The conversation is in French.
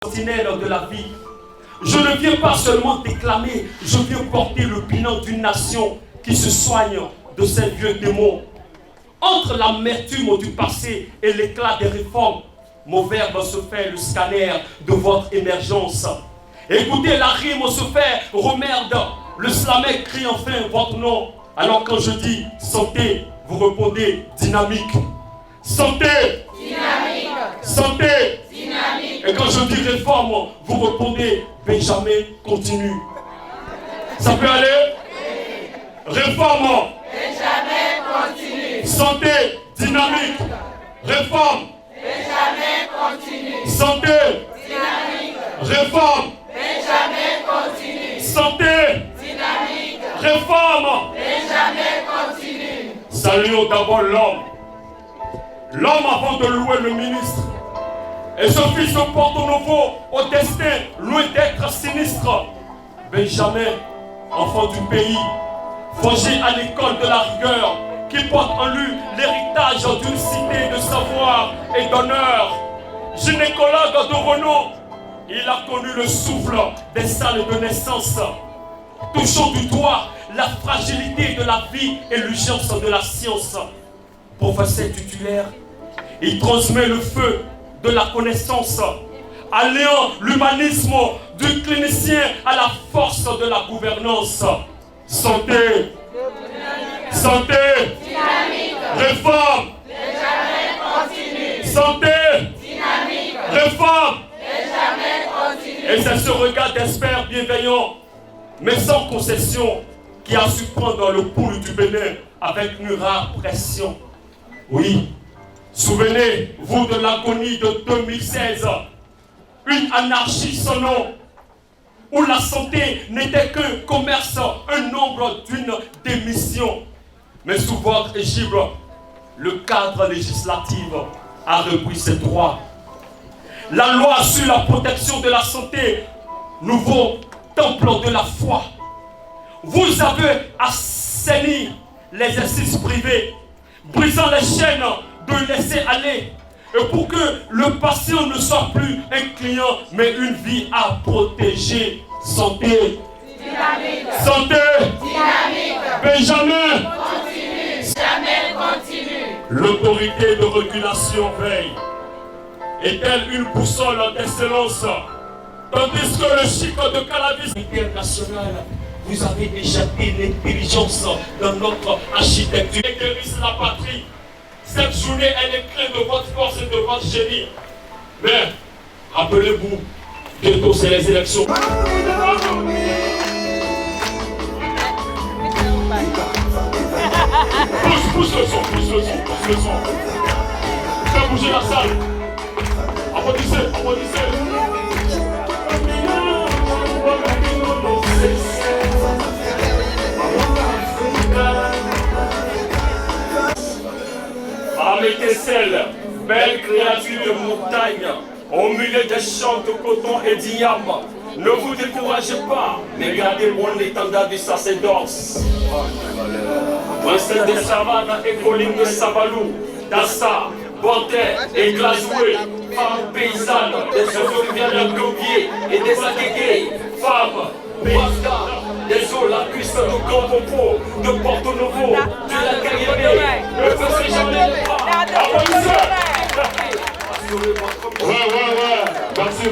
sentinelle de la vie. Je ne viens pas seulement déclamer, je viens porter le bilan d'une nation qui se soigne de ses vieux démons. Entre l'amertume du passé et l'éclat des réformes, mon verbe se fait le scanner de votre émergence. Écoutez, la rime se fait remerde. Le slamec crie enfin votre nom. Alors quand je dis santé, vous répondez dynamique. Santé! Dynamique! Santé! Dynamique! Et quand je dis réforme, vous répondez Benjamin continue. Ça peut aller? Réforme! Benjamin continue. Santé! Dynamique! Réforme! Benjamin continue. Santé! Dynamique. Réforme! Benjamin continue. Santé! Dynamique. Réforme! Benjamin continue. Saluons d'abord l'homme. L'homme avant de louer le ministre. Et ce fils de Porto-Novo au destin loin d'être sinistre. Benjamin, enfant du pays, forgé à l'école de la rigueur, qui porte en lui l'héritage d'une cité de savoir et d'honneur. Gynécologue de renom, il a connu le souffle des salles de naissance. Touchant du doigt la fragilité de la vie et l'urgence de la science. Professeur titulaire, il transmet le feu de la connaissance, alliant l'humanisme du clinicien à la force de la gouvernance. Santé, santé, Dynamique. réforme, Benjamin continue. santé, Dynamique. réforme. Benjamin continue. Et c'est ce regard d'expert bienveillant, mais sans concession, qui a su prendre le pouls du Bénin avec une rare pression. Oui, souvenez-vous de l'agonie de 2016, une anarchie sans nom, où la santé n'était qu'un commerce, un nombre d'une démission. Mais sous votre égide, le cadre législatif a repris ses droits. La loi sur la protection de la santé, nouveau temple de la foi. Vous avez assaini l'exercice privé, brisant les chaînes de laisser aller. Et pour que le patient ne soit plus un client, mais une vie à protéger. Santé. Dynamique. Santé. Dynamique. Benjamin. Continue. Benjamin continue. L'autorité de régulation veille. Est-elle une boussole d'excellence? Tandis que le chic de cannabis international, vous avez échappé l'intelligence dans notre architecture. Et guérisse la patrie. Cette journée, elle est clé de votre force et de votre génie. Mais, rappelez-vous, bientôt c'est les élections. Pousse le son, pousse le son, pousse le son. Fais bouger la salle. Applaudissez, applaudissez. Améthécelle, belle créature de montagne, au milieu des champs de coton et d'yam. Ne vous découragez pas, mais gardez bon l'étendard du sacerdoce. Princesse des savanes et collines de Sabalou, Dassa, Bordet et Glazoué, femmes paysannes, des Sophia de Globier et des Aguégués, femmes paysannes, des eaux, la cuisse de Grand Popo, de Porto Novo, de la Caribé, ne faisait jamais pas. Applaudissez!